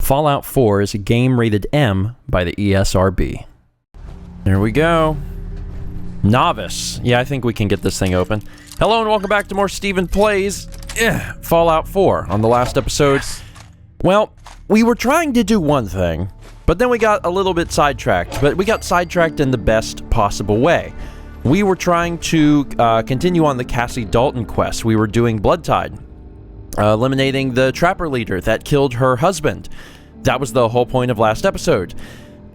Fallout 4 is a game rated M by the ESRB. There we go. Novice. Yeah, I think we can get this thing open. Hello and welcome back to more StephenPlays. Fallout 4. On the last episode, well, we were trying to do one thing, but then we got a little bit sidetracked. But we got sidetracked in the best possible way. We were trying to continue on the Cassie Dalton quest. We were doing Blood Tide, eliminating the trapper leader that killed her husband. That was the whole point of last episode.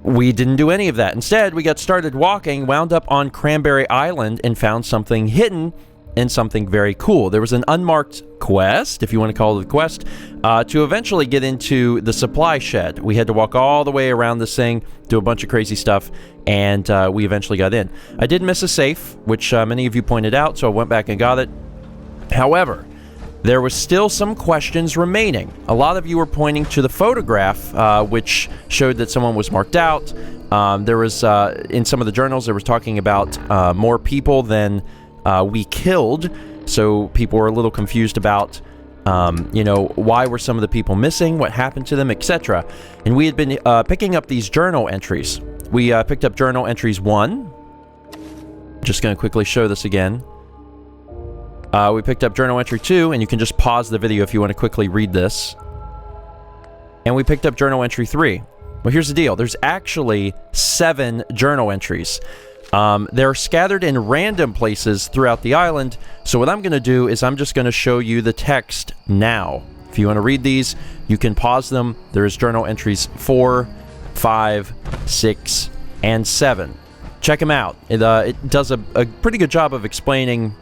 We didn't do any of that. Instead, we got started walking, wound up on Cranberry Island, and found something hidden and something very cool. There was an unmarked quest, if you want to call it a quest, to eventually get into the supply shed. We had to walk all the way around this thing, do a bunch of crazy stuff, and we eventually got in. I did miss a safe, which many of you pointed out, so I went back and got it. However, there was still some questions remaining. A lot of you were pointing to the photograph, which showed that someone was marked out. There was, in some of the journals, there was talking about more people than we killed, so people were a little confused about, you know, why were some of the people missing, what happened to them, etc. And we had been picking up these journal entries. We picked up journal entries 1. Just going to quickly show this again. We picked up journal entry 2, and you can just pause the video if you want to quickly read this. And we picked up journal entry 3. Well, here's the deal. There's actually 7 journal entries. They're scattered in random places throughout the island, so what I'm going to do is I'm just going to show you the text now. If you want to read these, you can pause them. There's journal entries 4, 5, 6, and 7. Check them out. It does a pretty good job of explaining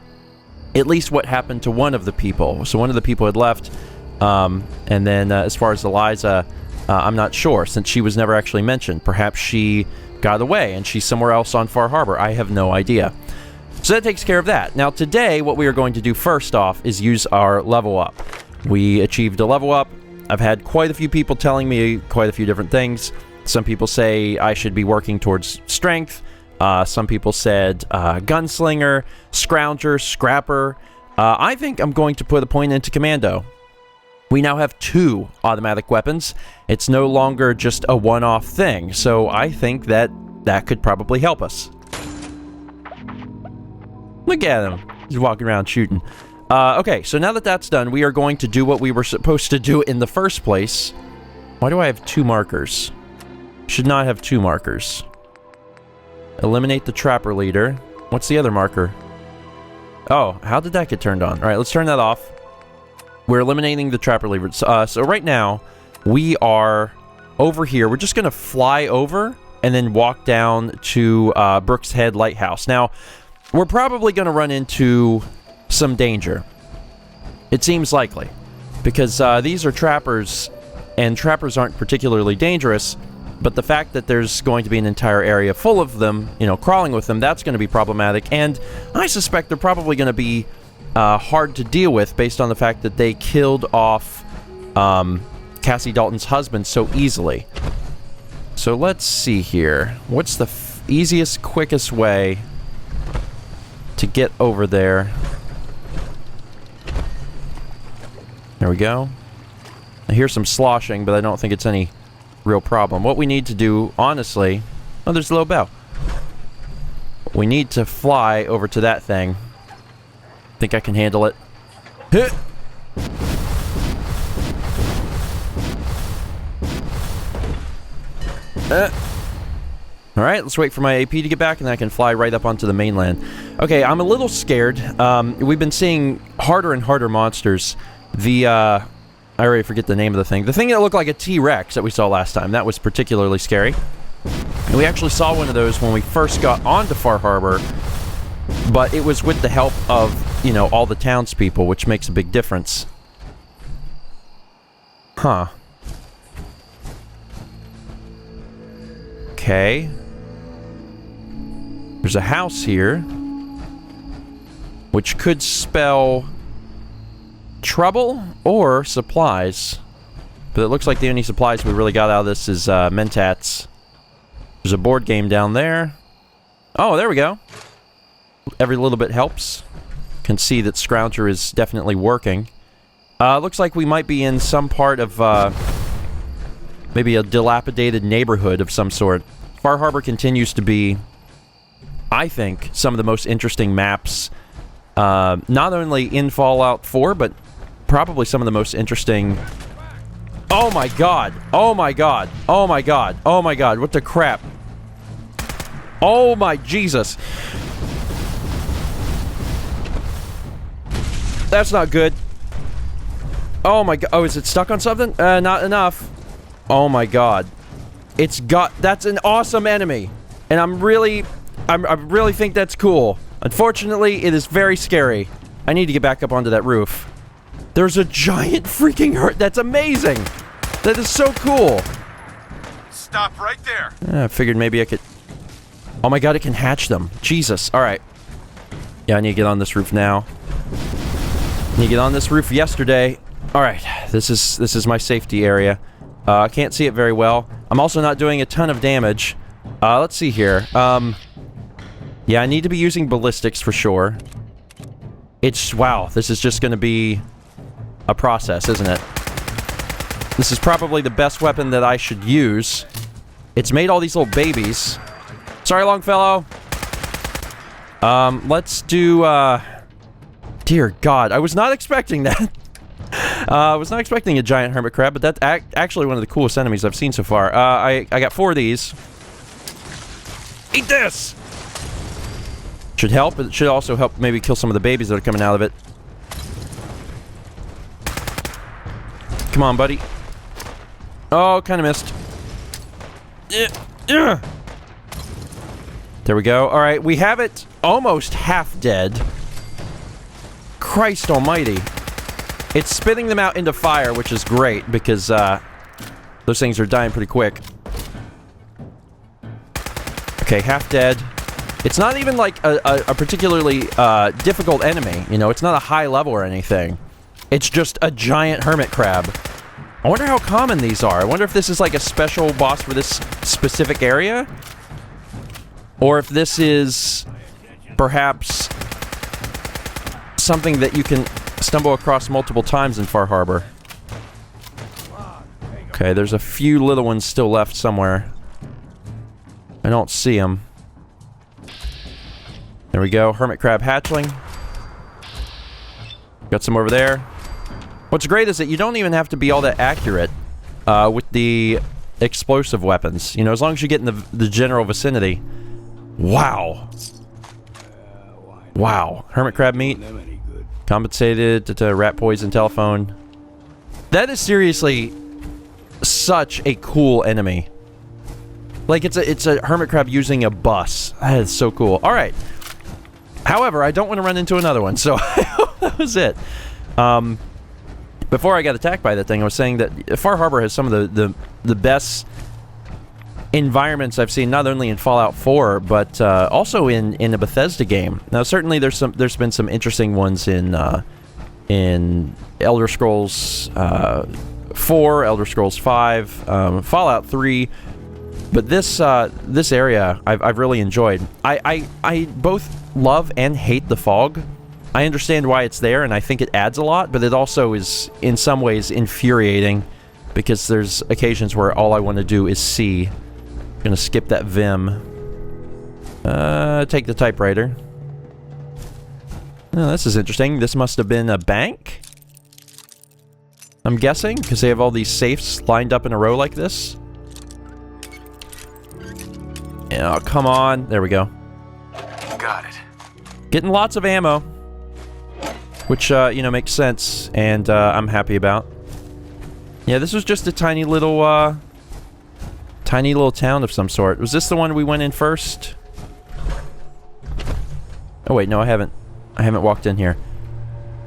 at least what happened to one of the people. So one of the people had left, and then as far as Eliza, I'm not sure, since she was never actually mentioned. Perhaps she got away and she's somewhere else on Far Harbor. I have no idea. So that takes care of that. Now today, what we are going to do first off is use our level up. We achieved a level up. I've had quite a few people telling me quite a few different things. Some people say I should be working towards strength. Some people said gunslinger, scrounger, scrapper. I think I'm going to put a point into commando. We now have 2 automatic weapons. It's no longer just a one-off thing, so I think that could probably help us. Look at him. He's walking around shooting. Okay, so now that that's done, we are going to do what we were supposed to do in the first place. Why do I have 2 markers? Should not have 2 markers. Eliminate the trapper leader. What's the other marker? Oh, how did that get turned on? All right, let's turn that off. We're eliminating the trapper leader. So right now, we are over here. We're just going to fly over and then walk down to Brooks Head Lighthouse. Now, we're probably going to run into some danger. It seems likely. Because these are trappers, and trappers aren't particularly dangerous. But the fact that there's going to be an entire area full of them, you know, crawling with them, that's going to be problematic. And I suspect they're probably going to be hard to deal with based on the fact that they killed off Cassie Dalton's husband so easily. So let's see here. What's the easiest, quickest way to get over there? There we go. I hear some sloshing, but I don't think it's any real problem. What we need to do, honestly... Oh, there's a little bell. We need to fly over to that thing. Think I can handle it. Alright, let's wait for my AP to get back, and then I can fly right up onto the mainland. Okay, I'm a little scared. We've been seeing harder and harder monsters. I already forget the name of the thing. The thing that looked like a T-Rex that we saw last time. That was particularly scary. And we actually saw one of those when we first got onto Far Harbor. But it was with the help of, you know, all the townspeople, which makes a big difference. Huh. Okay. There's a house here. Which could spell trouble or supplies. But it looks like the only supplies we really got out of this is mentats. There's a board game down there. Oh, there we go. Every little bit helps. Can see that Scrounger is definitely working. Looks like we might be in some part of maybe a dilapidated neighborhood of some sort. Far Harbor continues to be, I think, some of the most interesting maps, not only in Fallout 4, but probably some of the most interesting... Oh my god! Oh my god! Oh my god! Oh my god! What the crap? Oh my Jesus! That's not good. Oh my god. Oh, is it stuck on something? Not enough. Oh my god. It's got... That's an awesome enemy. And I really think that's cool. Unfortunately, it is very scary. I need to get back up onto that roof. There's a giant freaking hurt. That's amazing. That is so cool. Stop right there. I figured maybe I could... Oh my god, it can hatch them. Jesus. Alright. Yeah, I need to get on this roof now. I need to get on this roof yesterday. Alright. This is my safety area. I can't see it very well. I'm also not doing a ton of damage. Let's see here. Yeah, I need to be using ballistics for sure. It's... Wow, this is just going to be a process, isn't it? This is probably the best weapon that I should use. It's made all these little babies. Sorry, Longfellow. Let's do, Dear God, I was not expecting that. I was not expecting a giant hermit crab, but that's actually one of the coolest enemies I've seen so far. I got 4 of these. Eat this! Should help. It should also help maybe kill some of the babies that are coming out of it. Come on, buddy. Oh, kind of missed. There we go. All right, we have it almost half dead. Christ almighty. It's spitting them out into fire, which is great because those things are dying pretty quick. Okay, half dead. It's not even like a particularly difficult enemy. You know, it's not a high level or anything. It's just a giant hermit crab. I wonder how common these are. I wonder if this is like a special boss for this specific area. Or if this is perhaps something that you can stumble across multiple times in Far Harbor. Okay, there's a few little ones still left somewhere. I don't see them. There we go. Hermit crab hatchling. Got some over there. What's great is that you don't even have to be all that accurate with the explosive weapons. You know, as long as you get in the general vicinity. Wow. Wow. Hermit crab meat. Compensated to rat poison telephone. That is seriously such a cool enemy. Like, it's a hermit crab using a bus. That is so cool. Alright. However, I don't want to run into another one, so that was it. Before I got attacked by that thing, I was saying that Far Harbor has some of the best environments I've seen, not only in Fallout 4, but also in a Bethesda game. Now, certainly there's been some interesting ones in Elder Scrolls 4, Elder Scrolls 5, Fallout 3. But this area I've really enjoyed. I both love and hate the fog. I understand why it's there, and I think it adds a lot, but it also is, in some ways, infuriating, because there's occasions where all I want to do is see. I'm gonna skip that Vim. Take the typewriter. Oh, this is interesting. This must have been a bank? I'm guessing, because they have all these safes lined up in a row like this. Oh, come on. There we go. Got it. Getting lots of ammo. Which, you know, makes sense, and I'm happy about. Yeah, this was just a tiny little town of some sort. Was this the one we went in first? Oh wait, no, I haven't walked in here.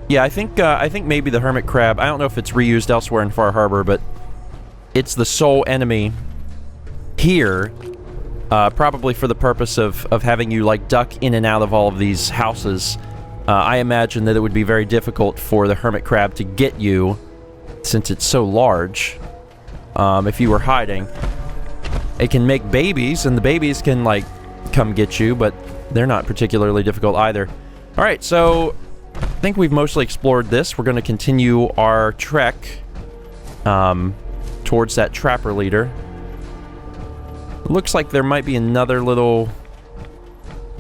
Yeah, I think maybe the hermit crab, I don't know if it's reused elsewhere in Far Harbor, but it's the sole enemy here, probably for the purpose of having you, like, duck in and out of all of these houses. I imagine that it would be very difficult for the hermit crab to get you, since it's so large, if you were hiding. It can make babies, and the babies can, like, come get you, but they're not particularly difficult either. Alright, so I think we've mostly explored this. We're going to continue our trek towards towards that trapper leader. It looks like there might be another little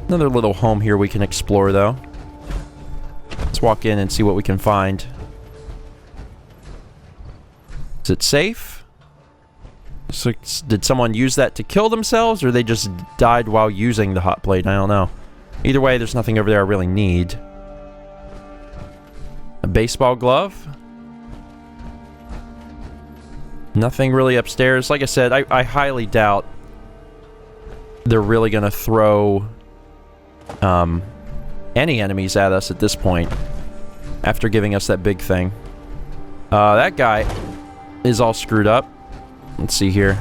home here we can explore, though. Let's walk in and see what we can find. Is it safe? So, did someone use that to kill themselves, or they just died while using the hot plate? I don't know. Either way, there's nothing over there I really need. A baseball glove. Nothing really upstairs. Like I said, I highly doubt they're really going to throw any enemies at us at this point after giving us that big thing. That guy is all screwed up. Let's see here.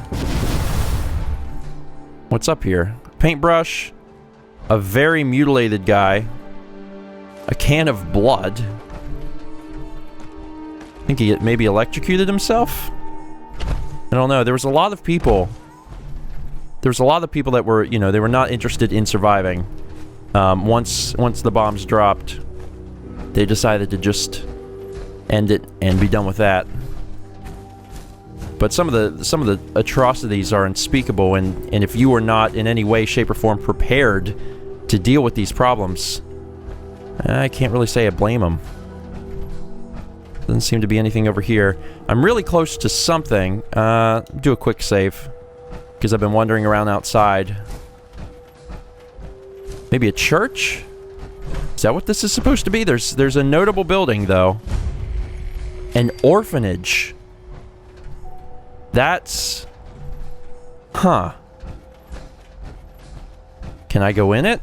What's up here? Paintbrush. A very mutilated guy. A can of blood. I think he maybe electrocuted himself? I don't know. There was a lot of people. There was a lot of people that were, you know, they were not interested in surviving. Once the bombs dropped, they decided to just end it and be done with that. But some of the atrocities are unspeakable, and if you are not in any way, shape, or form prepared to deal with these problems, I can't really say I blame them. Doesn't seem to be anything over here. I'm really close to something. Do a quick save, because I've been wandering around outside. Maybe a church? Is that what this is supposed to be? There's a notable building, though. An orphanage. That's... Huh. Can I go in it?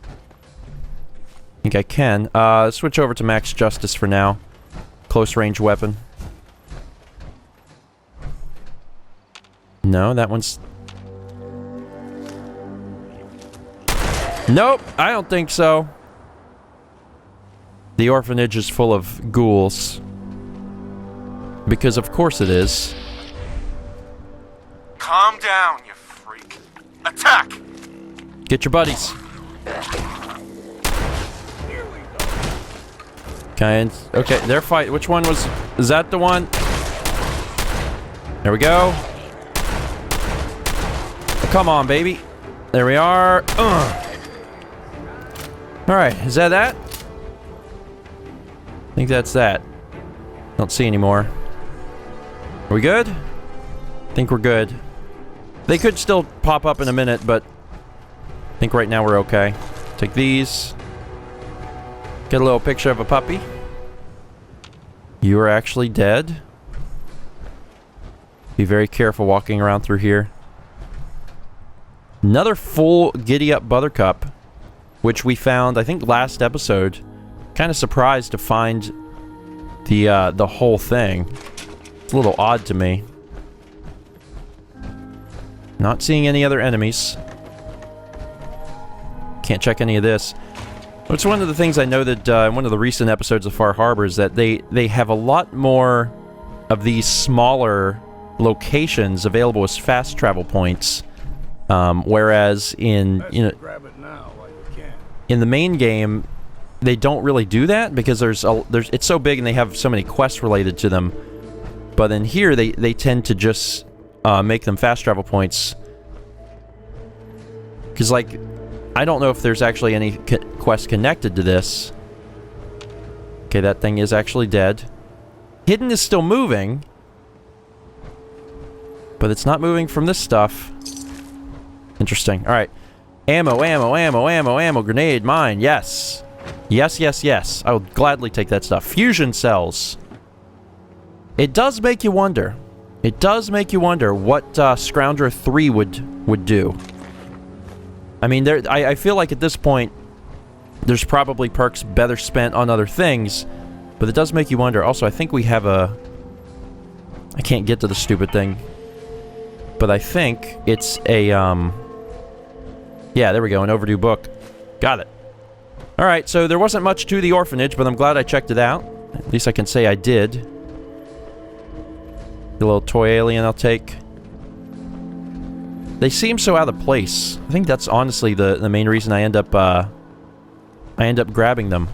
I think I can. Switch over to Max Justice for now. Close range weapon. No, that one's... Nope, I don't think so. The orphanage is full of ghouls. Because of course it is. Calm down, you freak. Attack! Get your buddies. Okay, they're fighting. Which one was... Is that the one? There we go. Come on, baby. There we are. Alright, is that? I think that's that. Don't see any more. Are we good? I think we're good. They could still pop up in a minute, but I think right now we're okay. Take these. Get a little picture of a puppy. You are actually dead. Be very careful walking around through here. Another full Giddy Up Buttercup, which we found, I think, last episode. Kind of surprised to find the whole thing. It's a little odd to me. Not seeing any other enemies. Can't check any of this. It's one of the things I know that in one of the recent episodes of Far Harbor is that they have a lot more of these smaller locations available as fast travel points, whereas in in the main game they don't really do that because it's so big and they have so many quests related to them. But in here they tend to just make them fast travel points because, like, I don't know if there's actually any quest connected to this. Okay, that thing is actually dead. Hidden is still moving, but it's not moving from this stuff. Interesting. All right. Ammo, grenade, mine. Yes. Yes. I would gladly take that stuff. Fusion cells. It does make you wonder. It does make you wonder what Scrounger 3 would do. I mean, I feel like at this point, there's probably perks better spent on other things, but it does make you wonder. Also, I think we have a... I can't get to the stupid thing, but I think it's a, yeah, there we go, an overdue book. Got it. Alright, so there wasn't much to the orphanage, but I'm glad I checked it out. At least I can say I did. The little toy alien I'll take. They seem so out of place. I think that's honestly the main reason I end up grabbing them.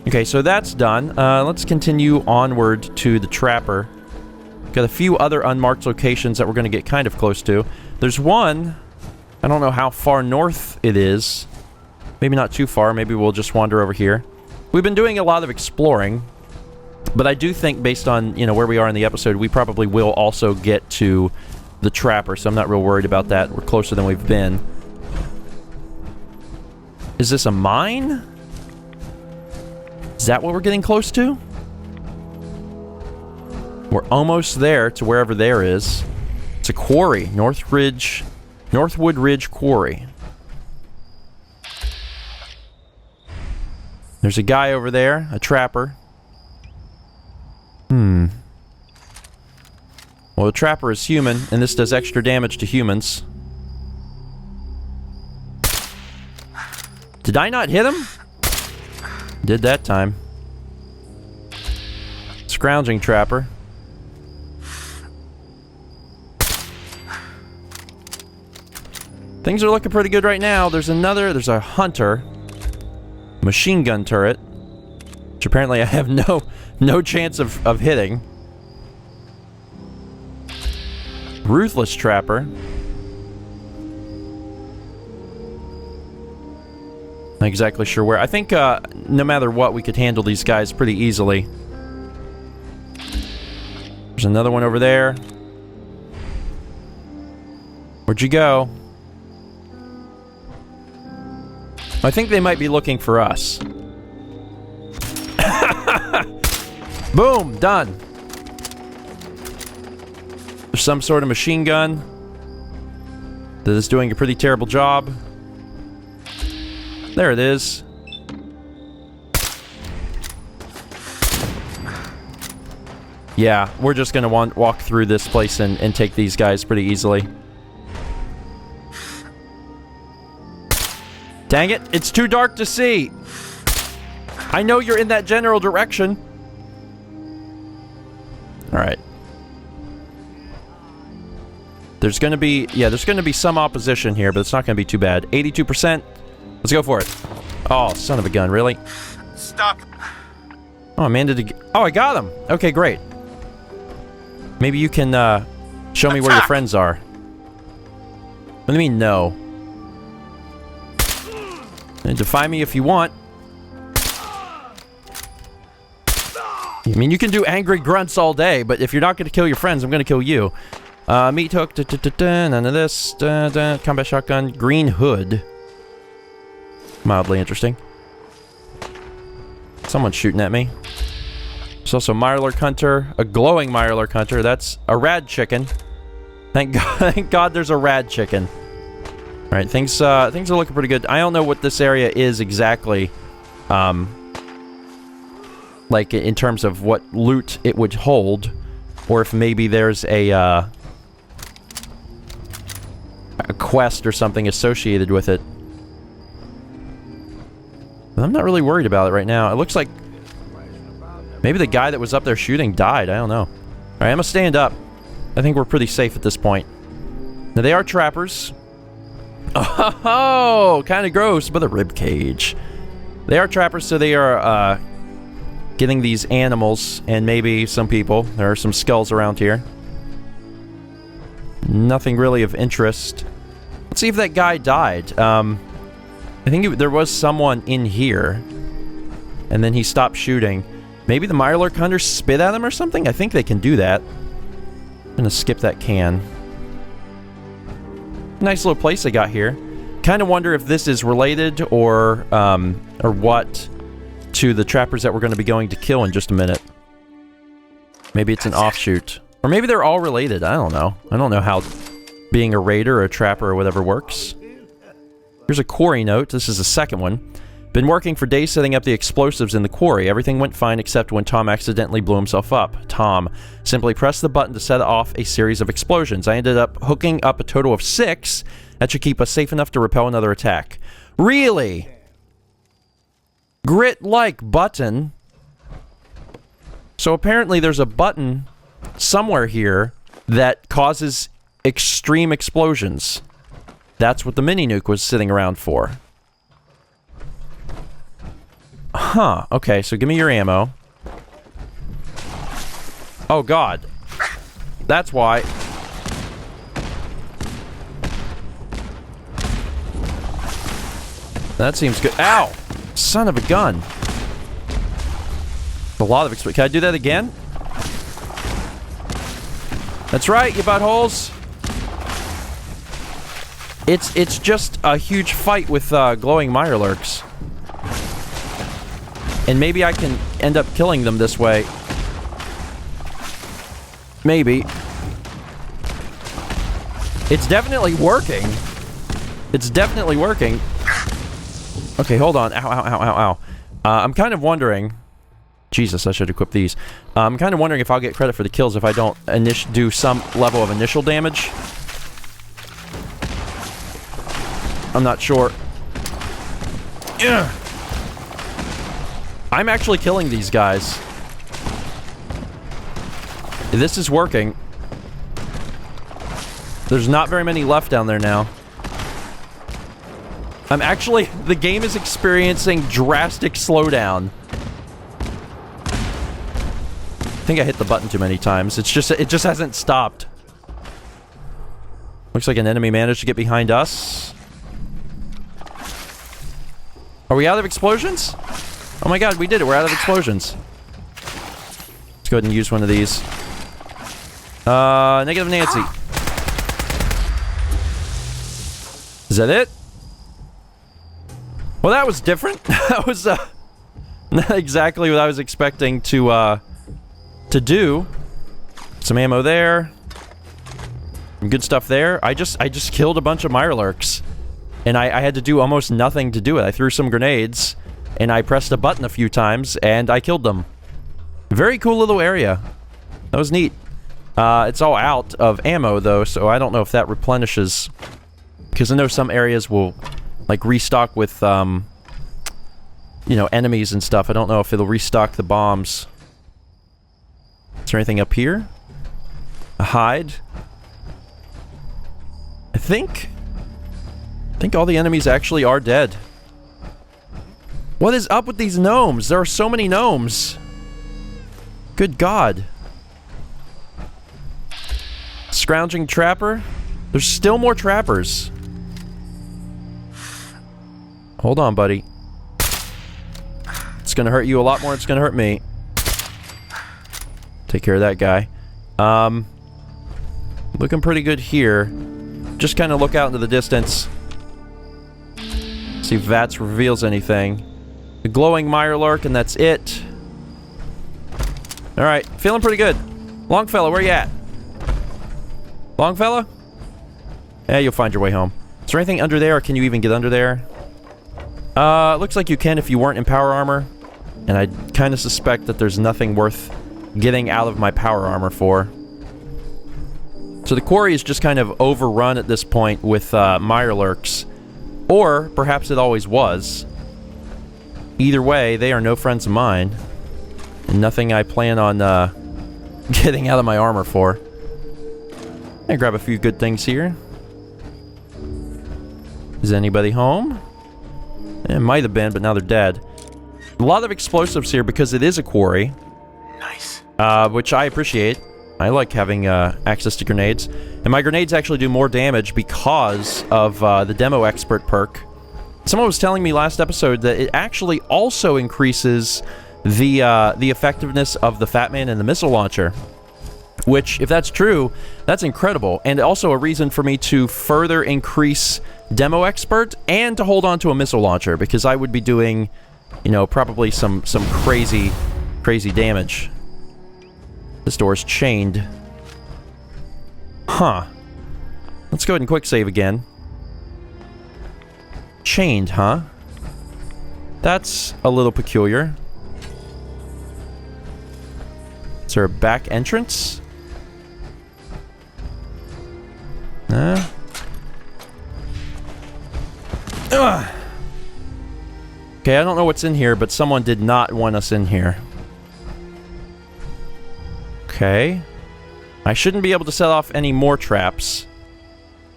Okay, so that's done. Let's continue onward to the Trapper. Got a few other unmarked locations that we're going to get kind of close to. There's one. I don't know how far north it is. Maybe not too far. Maybe we'll just wander over here. We've been doing a lot of exploring. But I do think based on, you know, where we are in the episode, we probably will also get to the trapper. So I'm not real worried about that. We're closer than we've been. Is this a mine? Is that what we're getting close to? We're almost there to wherever there is. It's a quarry. Northwood Ridge Quarry. There's a guy over there, a trapper. Well, the trapper is human, and this does extra damage to humans. Did I not hit him? Did that time. Scrounging trapper. Things are looking pretty good right now. There's a hunter. Machine gun turret. Which apparently I have no chance of hitting. Ruthless trapper. Not exactly sure where. I think no matter what, we could handle these guys pretty easily. There's another one over there. Where'd you go? I think they might be looking for us. Boom! Done. There's some sort of machine gun that is doing a pretty terrible job. There it is. Yeah, we're just gonna walk through this place and take these guys pretty easily. Dang it, it's too dark to see. I know you're in that general direction. Alright. There's gonna be some opposition here, but it's not gonna be too bad. 82%. Let's go for it. Oh, son of a gun, really? Stop. Oh, I got him. Okay, great. Maybe you can show me where your friends are. What do you mean, no? And defy me if you want. I mean, you can do angry grunts all day, but if you're not going to kill your friends, I'm going to kill you. Meat hook, none of this. Combat shotgun, green hood. Mildly interesting. Someone's shooting at me. There's also a Mirelurk Hunter, a glowing Mirelurk Hunter. That's a rad chicken. Thank God there's a rad chicken. All right, things are looking pretty good. I don't know what this area is exactly, like in terms of what loot it would hold, or if maybe there's a quest or something associated with it. But I'm not really worried about it right now. It looks like maybe the guy that was up there shooting died. I don't know. All right, I'm gonna stand up. I think we're pretty safe at this point. Now, they are trappers. Oh, kind of gross, but a rib cage. They are trappers, so they are getting these animals and maybe some people. There are some skulls around here. Nothing really of interest. Let's see if that guy died. I think there was someone in here, and then he stopped shooting. Maybe the Mirelurk Hunter spit at him or something? I think they can do that. I'm gonna skip that can. Nice little place they got here. Kind of wonder if this is related or what to the trappers that we're going to be going to kill in just a minute. Maybe it's an offshoot. Or maybe they're all related. I don't know. I don't know how being a raider or a trapper or whatever works. Here's a quarry note. This is the second one. Been working for days setting up the explosives in the quarry. Everything went fine except when Tom accidentally blew himself up. Tom simply pressed the button to set off a series of explosions. I ended up hooking up a total of 6. That should keep us safe enough to repel another attack. Really? Grit-like button. So apparently there's a button somewhere here that causes extreme explosions. That's what the mini-nuke was sitting around for. Huh. Okay, so give me your ammo. Oh, God. That's why. That seems good. Ow! Son of a gun. A lot of experience. Can I do that again? That's right, you buttholes. It's just a huge fight with glowing mirelurks. And maybe I can end up killing them this way. Maybe. It's definitely working. It's definitely working. Okay, hold on. Ow, ow, ow, ow, ow. I'm kind of wondering... Jesus, I should equip these. I'm kind of wondering if I'll get credit for the kills if I don't do some level of initial damage. I'm not sure. Ugh. I'm actually killing these guys. This is working. There's not very many left down there now. I'm actually... The game is experiencing drastic slowdown. I think I hit the button too many times. It just hasn't stopped. Looks like an enemy managed to get behind us. Are we out of explosions? Oh my god, we did it. We're out of explosions. Let's go ahead and use one of these. Negative Nancy. Is that it? Well, that was different. That was, not exactly what I was expecting to do. Some ammo there. Some good stuff there. I just killed a bunch of mirelurks. And I had to do almost nothing to do it. I threw some grenades, and I pressed a button a few times, and I killed them. Very cool little area. That was neat. It's all out of ammo, though, so I don't know if that replenishes. Because I know some areas will, like, restock with, you know, enemies and stuff. I don't know if it'll restock the bombs. Is there anything up here? A hide? I think all the enemies actually are dead. What is up with these gnomes? There are so many gnomes. Good God. Scrounging trapper? There's still more trappers. Hold on, buddy. It's gonna hurt you a lot more than it's gonna hurt me. Take care of that guy. Looking pretty good here. Just kind of look out into the distance. See if VATS reveals anything. The glowing mirelurk, and that's it. Alright, feeling pretty good. Longfellow, where you at? Longfellow? Yeah, you'll find your way home. Is there anything under there, or can you even get under there? Looks like you can if you weren't in power armor. And I kind of suspect that there's nothing worth getting out of my power armor for. So the quarry is just kind of overrun at this point with mirelurks. Or perhaps it always was. Either way, they are no friends of mine. And nothing I plan on getting out of my armor for. I grab a few good things here. Is anybody home? It might have been, but now they're dead. A lot of explosives here because it is a quarry. Nice. Which I appreciate. I like having access to grenades. And my grenades actually do more damage because of the Demo Expert perk. Someone was telling me last episode that it actually also increases the effectiveness of the Fat Man and the missile launcher. Which, if that's true, that's incredible. And also a reason for me to further increase Demo Expert and to hold on to a missile launcher. Because I would be doing, you know, probably some crazy damage. This door's chained. Huh. Let's go ahead and quick save again. Chained, huh? That's a little peculiar. Is there a back entrance? Nah. Ugh. Okay, I don't know what's in here, but someone did not want us in here. Okay. I shouldn't be able to set off any more traps.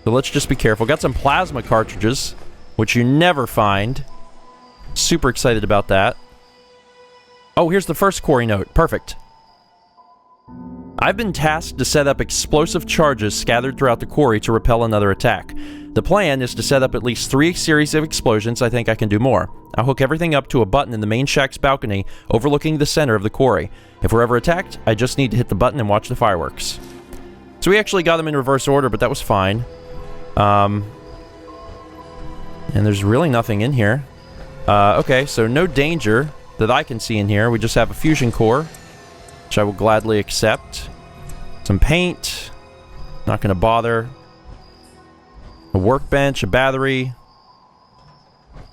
So let's just be careful. Got some plasma cartridges, which you never find. Super excited about that. Oh, here's the first quarry note. Perfect. I've been tasked to set up explosive charges scattered throughout the quarry to repel another attack. The plan is to set up at least 3 series of explosions. I think I can do more. I'll hook everything up to a button in the main shack's balcony overlooking the center of the quarry. If we're ever attacked, I just need to hit the button and watch the fireworks. So we actually got them in reverse order, but that was fine. And there's really nothing in here. Okay, so no danger that I can see in here. We just have a fusion core, which I will gladly accept. Some paint. Not going to bother. A workbench, a battery.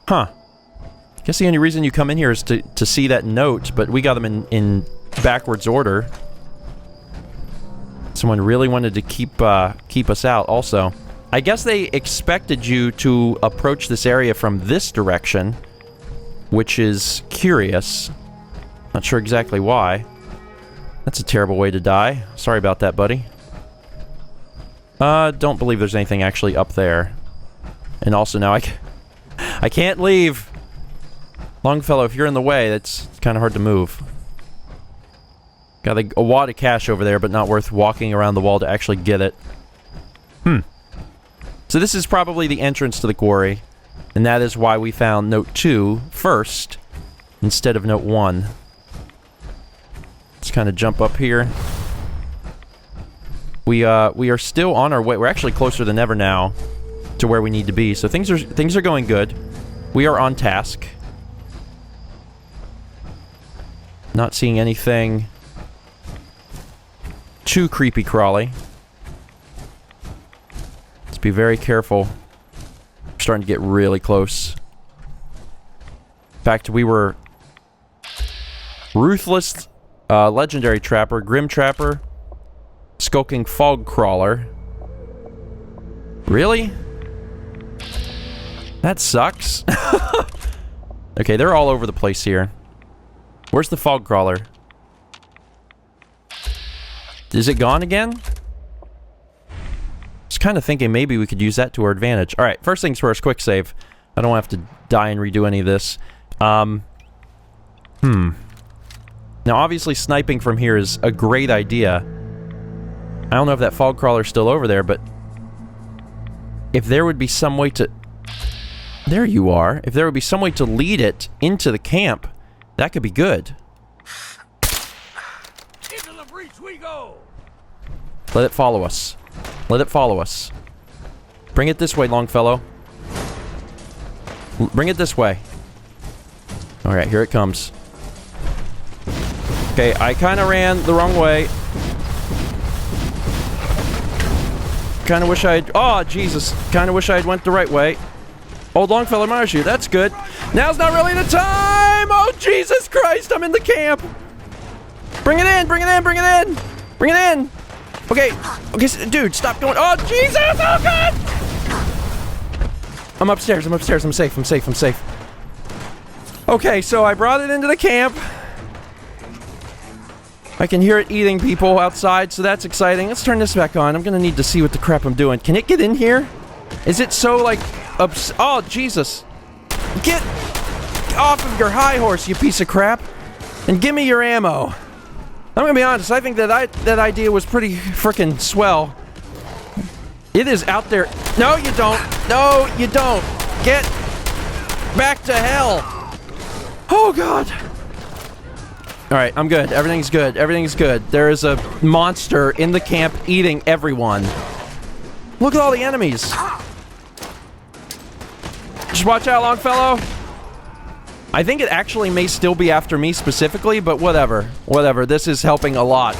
Huh. I guess the only reason you come in here is to see that note, but we got them in backwards order. Someone really wanted to keep us out also. I guess they expected you to approach this area from this direction, which is curious. Not sure exactly why. That's a terrible way to die. Sorry about that, buddy. Don't believe there's anything actually up there. And also now I can't leave. Longfellow, if you're in the way, it's kind of hard to move. Got a wad of cash over there, but not worth walking around the wall to actually get it. So this is probably the entrance to the quarry. And that is why we found note 2 first, instead of note 1. Let's kind of jump up here. We are still on our way. We're actually closer than ever now to where we need to be. So things are going good. We are on task. Not seeing anything too creepy crawly. Let's be very careful. We're starting to get really close. In fact, we were ruthless, legendary trapper, grim trapper, skulking fog crawler. Really? That sucks. Okay, they're all over the place here. Where's the fog crawler? Is it gone again? Just kind of thinking maybe we could use that to our advantage. Alright, first things first, quick save. I don't have to die and redo any of this. Now obviously sniping from here is a great idea. I don't know if that fog crawler's still over there, but if there would be some way to... There you are. If there would be some way to lead it into the camp, that could be good. Into the breach we go. Let it follow us. Let it follow us. Bring it this way, Longfellow. Bring it this way. Alright, here it comes. Okay, I kind of ran the wrong way. Kind of wish I'd... Oh, Jesus. Kind of wish I'd went the right way. Old Longfellow admires you. That's good. Now's not really the time! Oh, Jesus Christ! I'm in the camp! Bring it in! Bring it in! Bring it in! Bring it in! Okay. Okay, dude, stop going... Oh, Jesus! Oh, God! I'm upstairs. I'm upstairs. I'm safe. I'm safe. I'm safe. Okay, so I brought it into the camp. I can hear it eating people outside, so that's exciting. Let's turn this back on. I'm gonna need to see what the crap I'm doing. Can it get in here? Is it so, like... Oh, Jesus. Get off of your high horse, you piece of crap, and give me your ammo. I'm gonna be honest, I think that that idea was pretty frickin' swell. It is out there. No, you don't. No, you don't. Get back to hell. Oh, God. Alright, I'm good. Everything's good. Everything's good. There is a monster in the camp eating everyone. Look at all the enemies. Just watch out, Longfellow. I think it actually may still be after me specifically, but whatever. Whatever. This is helping a lot.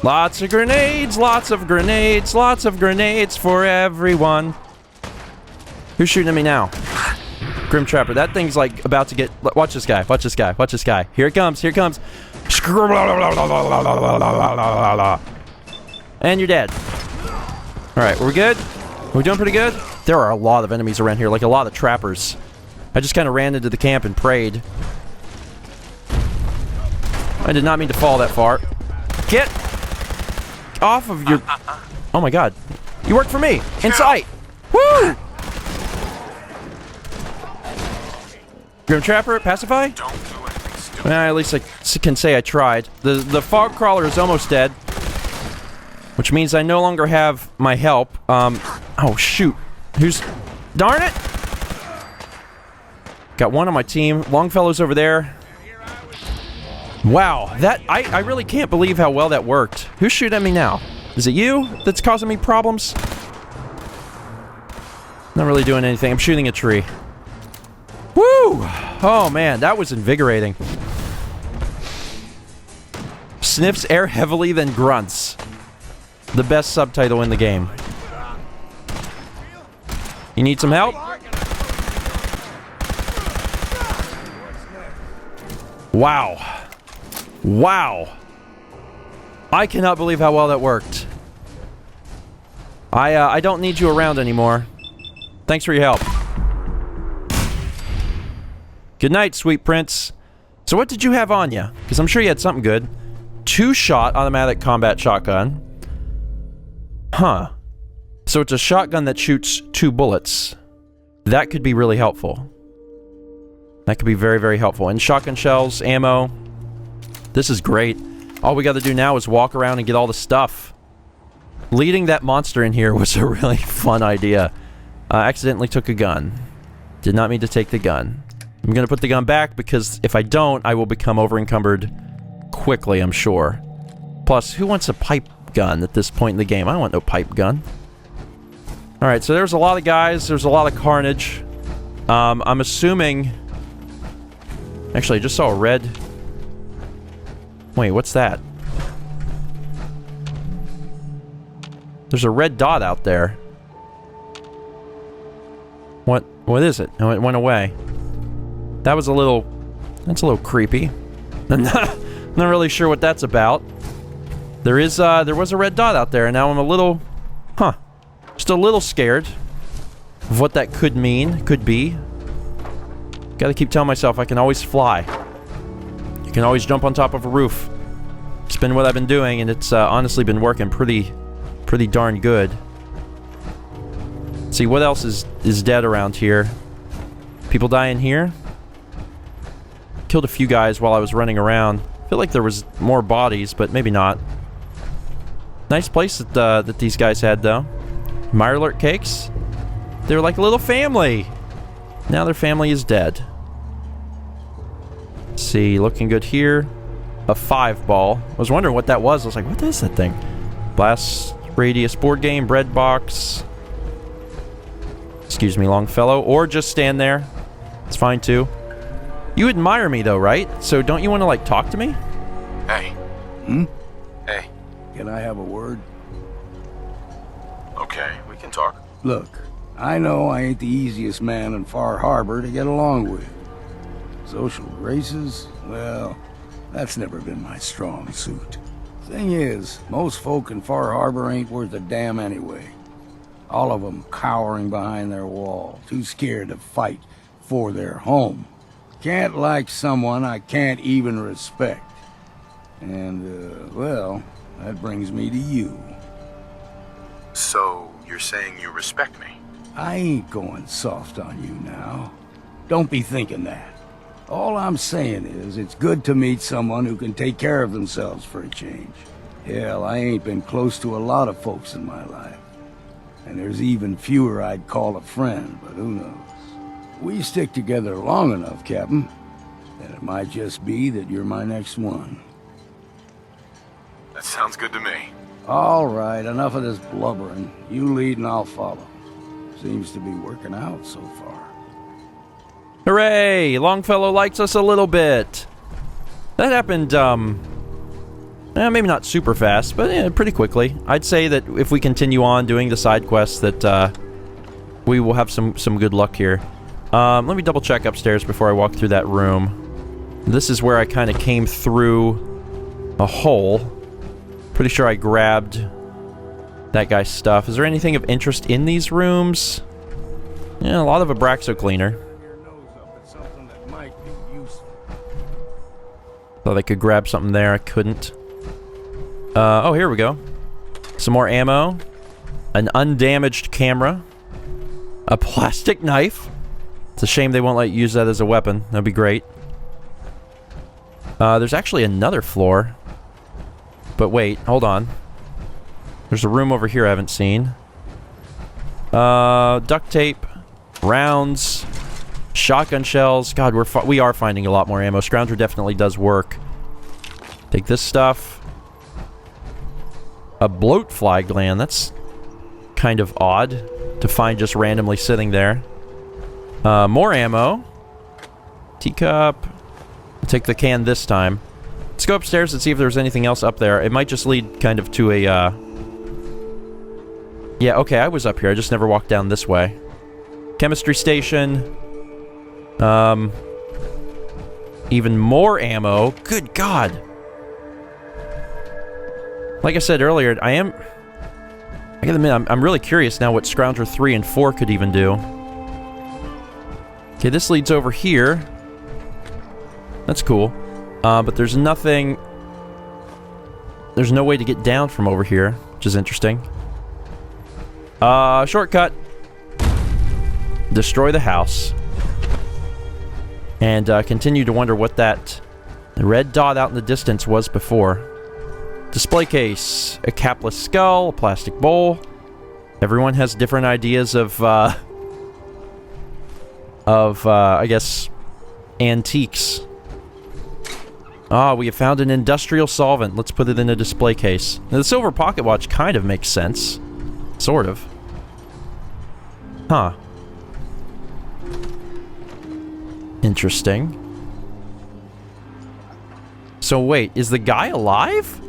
Lots of grenades, lots of grenades, lots of grenades for everyone. Who's shooting at me now? Grim Trapper. That thing's like about to get... Watch this guy. Watch this guy. Watch this guy. Here it comes. Here it comes. And you're dead. Alright, we're good? Are we doing pretty good? There are a lot of enemies around here, like a lot of trappers. I just kind of ran into the camp and prayed. I did not mean to fall that far. Get off of your... Oh my God. You work for me. In sight. Woo! Grim Trapper, pacify? Don't do anything stupid. Well, at least I can say I tried. The fog crawler is almost dead, which means I no longer have my help. Oh shoot. Darn it! Got one on my team. Longfellow's over there. Wow, I really can't believe how well that worked. Who's shooting at me now? Is it you that's causing me problems? Not really doing anything. I'm shooting a tree. Woo! Oh man, that was invigorating. Sniffs air heavily, then grunts. The best subtitle in the game. You need some help? Wow. Wow. I cannot believe how well that worked. I don't need you around anymore. Thanks for your help. Good night, sweet prince. So what did you have on you? Because I'm sure you had something good. 2-shot automatic combat shotgun. Huh. So it's a shotgun that shoots 2 bullets. That could be really helpful. That could be very, very helpful. And shotgun shells, ammo. This is great. All we got to do now is walk around and get all the stuff. Leading that monster in here was a really fun idea. Accidentally took a gun. Did not mean to take the gun. I'm going to put the gun back because if I don't, I will become over-encumbered quickly, I'm sure. Plus, who wants a pipe gun at this point in the game? I don't want no pipe gun. Alright, so there's a lot of guys. There's a lot of carnage. I'm assuming... Actually, I just saw a red... Wait, what's that? There's a red dot out there. What is it? Oh, it went away. That was a little... That's a little creepy. I'm not really sure what that's about. There was a red dot out there, and now I'm a little... Huh. Just a little scared of what that could mean, could be. Gotta keep telling myself I can always fly. You can always jump on top of a roof. It's been what I've been doing, and it's honestly been working pretty darn good. Let's see, what else is dead around here? People dying here? Killed a few guys while I was running around. I feel like there was more bodies, but maybe not. Nice place that these guys had, though. Mirelurk cakes? They were like a little family. Now their family is dead. Let's see, looking good here. A 5-ball. I was wondering what that was. I was like, what is that thing? Blast radius board game, bread box. Excuse me, Longfellow. Or just stand there. It's fine, too. You admire me, though, right? So don't you want to, like, talk to me? Hey. Hmm? Hey. Can I have a word? Okay, we can talk. Look, I know I ain't the easiest man in Far Harbor to get along with. Social graces, well, that's never been my strong suit. Thing is, most folk in Far Harbor ain't worth a damn anyway. All of them cowering behind their wall, too scared to fight for their home. Can't like someone I can't even respect. And, well, that brings me to you. So, you're saying you respect me? I ain't going soft on you now. Don't be thinking that. All I'm saying is, it's good to meet someone who can take care of themselves for a change. Hell, I ain't been close to a lot of folks in my life. And there's even fewer I'd call a friend, but who knows? We stick together long enough, Captain, that it might just be that you're my next one. That sounds good to me. All right, enough of this blubbering. You lead and I'll follow. Seems to be working out so far. Hooray! Longfellow likes us a little bit. That happened, maybe not super fast, but pretty quickly. I'd say that if we continue on doing the side quests, that we will have some good luck here. Let me double check upstairs before I walk through that room. This is where I kind of came through a hole. Pretty sure I grabbed that guy's stuff. Is there anything of interest in these rooms? Yeah, a lot of Abraxo cleaner. Thought I could grab something there. I couldn't. Oh, here we go. Some more ammo. An undamaged camera. A plastic knife. It's a shame they won't let you use that as a weapon. That'd be great. There's actually another floor. But wait, hold on. There's a room over here I haven't seen. Duct tape, rounds, shotgun shells. God, we are finding a lot more ammo. Scrounger definitely does work. Take this stuff. A bloatfly gland. That's kind of odd to find just randomly sitting there. More ammo. Teacup. I'll take the can this time. Let's go upstairs and see if there's anything else up there. It might just lead kind of to a, Yeah, okay, I was up here. I just never walked down this way. Chemistry station. Even more ammo. Good God. Like I said earlier, I gotta admit, I'm really curious now what Scrounger 3 and 4 could even do. Okay, this leads over here. That's cool. But there's nothing... There's no way to get down from over here, which is interesting. Shortcut. Destroy the house. And continue to wonder what that red dot out in the distance was before. Display case. A capless skull. A plastic bowl. Everyone has different ideas of I guess, antiques. Ah, we have found an industrial solvent. Let's put it in a display case. Now, the silver pocket watch kind of makes sense. Sort of. Huh. Interesting. So wait, is the guy alive?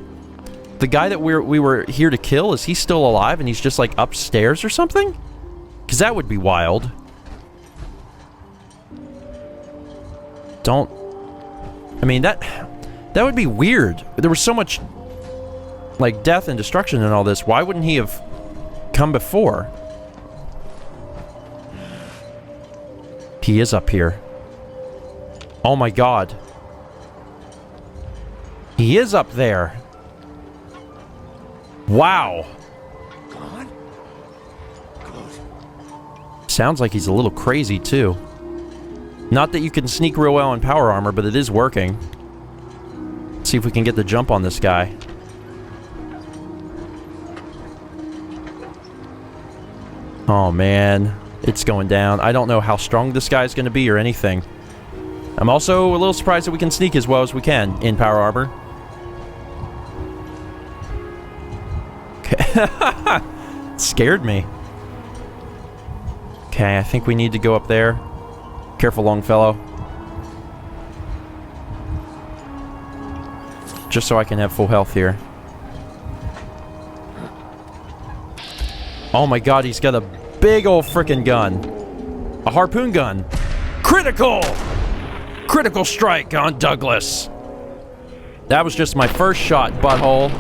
The guy that we were here to kill, is he still alive and he's just like upstairs or something? Because that would be wild. I mean, that would be weird. There was so much, like, death and destruction and all this. Why wouldn't he have come before? He is up here. Oh my God. He is up there. Wow. Gone? Good. Sounds like he's a little crazy, too. Not that you can sneak real well in power armor, but it is working. Let's see if we can get the jump on this guy. Oh, man. It's going down. I don't know how strong this guy's going to be or anything. I'm also a little surprised that we can sneak as well as we can in power armor. Okay. Scared me. Okay, I think we need to go up there. Careful, Longfellow. Just so I can have full health here. Oh my God, he's got a big old frickin' gun. A harpoon gun. Critical! Critical strike on Douglas. That was just my first shot, butthole.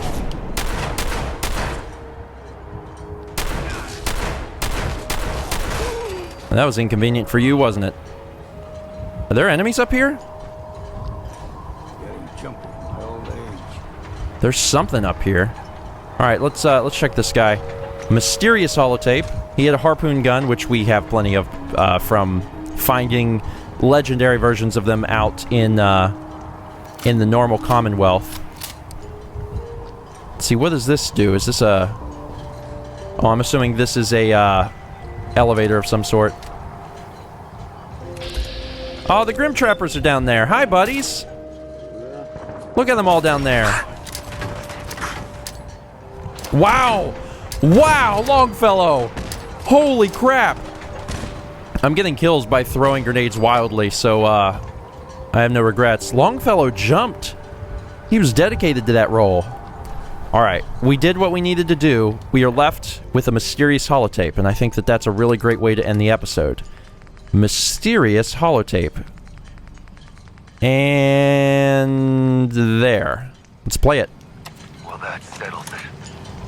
And that was inconvenient for you, wasn't it? Are there enemies up here? Getting jumpy in my old age. There's something up here. All right, let's check this guy. Mysterious holotape. He had a harpoon gun, which we have plenty of from finding legendary versions of them out in the normal Commonwealth. Let's see, what does this do? Is this a... Oh, I'm assuming this is a elevator of some sort. Oh, the Grim Trappers are down there. Hi, buddies. Look at them all down there. Wow. Wow, Longfellow. Holy crap. I'm getting kills by throwing grenades wildly, so I have no regrets. Longfellow jumped. He was dedicated to that role. Alright, we did what we needed to do. We are left with a mysterious holotape, and I think that that's a really great way to end the episode. Mysterious holotape. And there. Let's play it. Well, that settles it.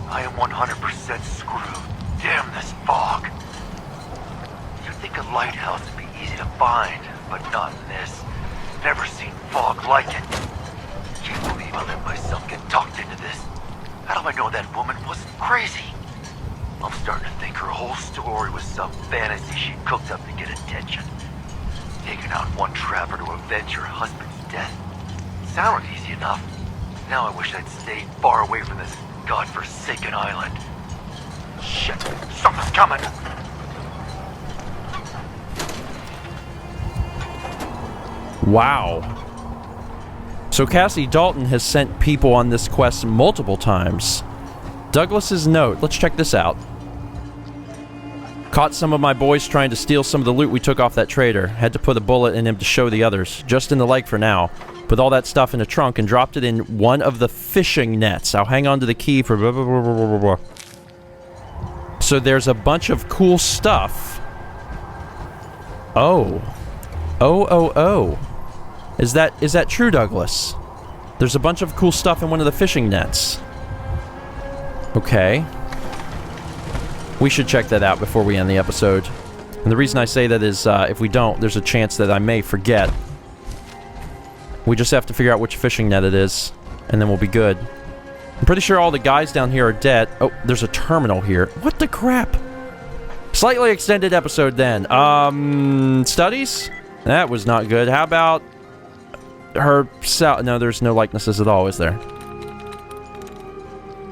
I am 100% screwed. Damn this fog. You'd think a lighthouse would be easy to find, but not in this. Never seen fog like it. Can't believe I let myself get talked into this. How do I know that woman wasn't crazy? I'm starting to think her whole story was some fantasy she cooked up to get attention. Taking out one trapper to avenge her husband's death. sounded easy enough. Now I wish I'd stayed far away from this godforsaken island. Shit, something's coming! Wow. So Cassie Dalton has sent people on this quest multiple times. Douglas's note. Let's check this out. Caught some of my boys trying to steal some of the loot we took off that trader. Had to put a bullet in him to show the others. Just in the leg for now. Put all that stuff in a trunk and dropped it in one of the fishing nets. I'll hang on to the key for blah, blah, blah, blah, blah, blah. So there's a bunch of cool stuff. Oh. Oh. Is that true, Douglas? There's a bunch of cool stuff in one of the fishing nets. Okay. We should check that out before we end the episode. And the reason I say that is, if we don't, there's a chance that I may forget. We just have to figure out which fishing net it is, and then we'll be good. I'm pretty sure all the guys down here are dead. Oh, there's a terminal here. What the crap? Slightly extended episode then. Studies? That was not good. How about her... No, there's no likenesses at all, is there?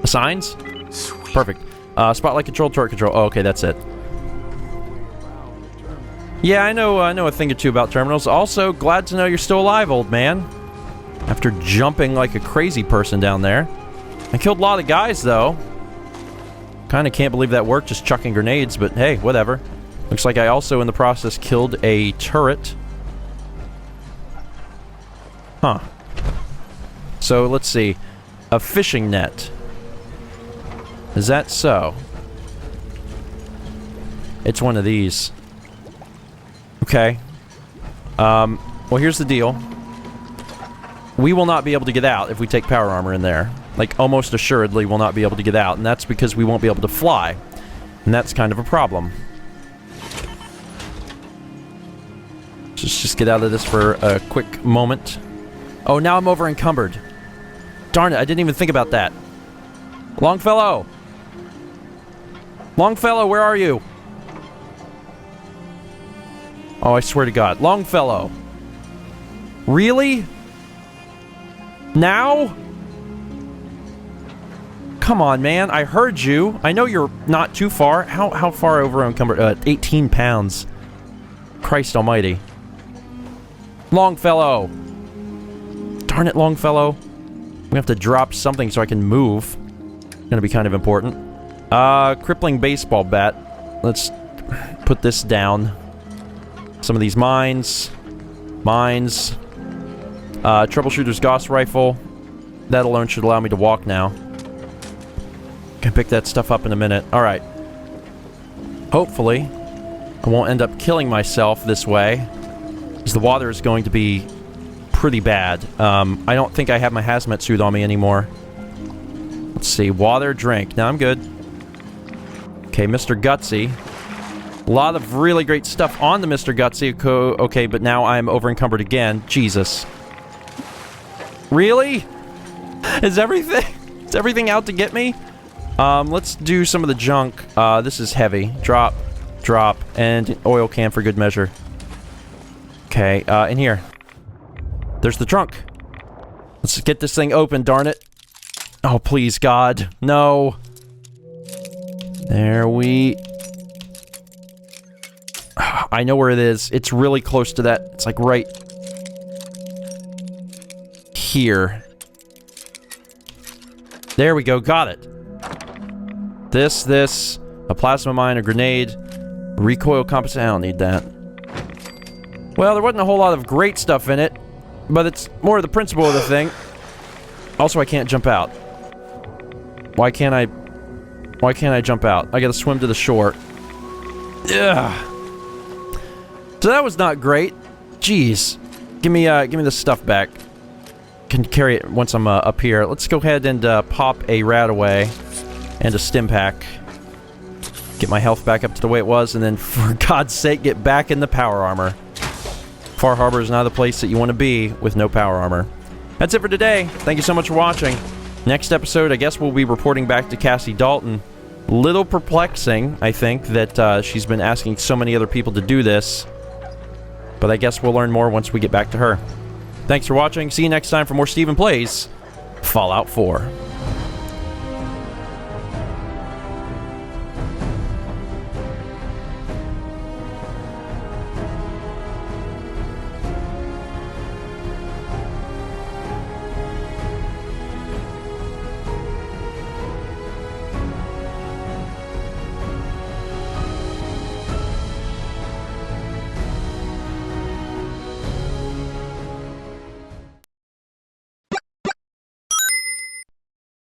Signs? Sweet. Perfect. Spotlight control, turret control. Oh, okay, that's it. Yeah, I know a thing or two about terminals. Also, glad to know you're still alive, old man. After jumping like a crazy person down there. I killed a lot of guys, though. Kinda can't believe that worked, just chucking grenades, but hey, whatever. Looks like I also, in the process, killed a turret. Huh. So, let's see. A fishing net. Is that so? It's one of these. Okay. Well, here's the deal. We will not be able to get out if we take power armor in there. Like, almost assuredly we'll not be able to get out, and that's because we won't be able to fly. And that's kind of a problem. Let's just get out of this for a quick moment. Oh, now I'm over encumbered. Darn it, I didn't even think about that. Longfellow! Longfellow, where are you? Oh, I swear to God. Longfellow. Really? Now? Come on, man. I heard you. I know you're not too far. How far over encumbered? 18 pounds. Christ almighty. Longfellow. Darn it, Longfellow. We have to drop something so I can move. Gonna be kind of important. Crippling baseball bat. Let's put this down. Some of these mines. Mines. Troubleshooter's Gauss rifle. That alone should allow me to walk now. Can pick that stuff up in a minute. Alright. Hopefully, I won't end up killing myself this way. Because the water is going to be pretty bad. I don't think I have my hazmat suit on me anymore. Let's see. Water, drink. Now I'm good. Okay, Mr. Gutsy. A lot of really great stuff on the Mr. Gutsy. Okay, but now I'm over encumbered again. Jesus. Really? Is everything out to get me? Let's do some of the junk. This is heavy. Drop, and an oil can for good measure. Okay, in here. There's the trunk. Let's get this thing open, darn it. Oh, please, God. No. There we... I know where it is. It's really close to that. It's like right... here. There we go. Got it. This, a plasma mine, a grenade, recoil compass. I don't need that. Well, there wasn't a whole lot of great stuff in it, but it's more of the principle of the thing. Also, I can't jump out. Why can't I jump out? I gotta swim to the shore. Ugh. So that was not great. Jeez. Give me the stuff back. Can carry it once I'm up here. Let's go ahead and pop a Radaway and a stim pack. Get my health back up to the way it was, and then, for God's sake, get back in the power armor. Far Harbor is not the place that you want to be with no power armor. That's it for today. Thank you so much for watching. Next episode, I guess we'll be reporting back to Cassie Dalton. Little perplexing, I think, that she's been asking so many other people to do this. But I guess we'll learn more once we get back to her. Thanks for watching. See you next time for more Stephen Plays Fallout 4.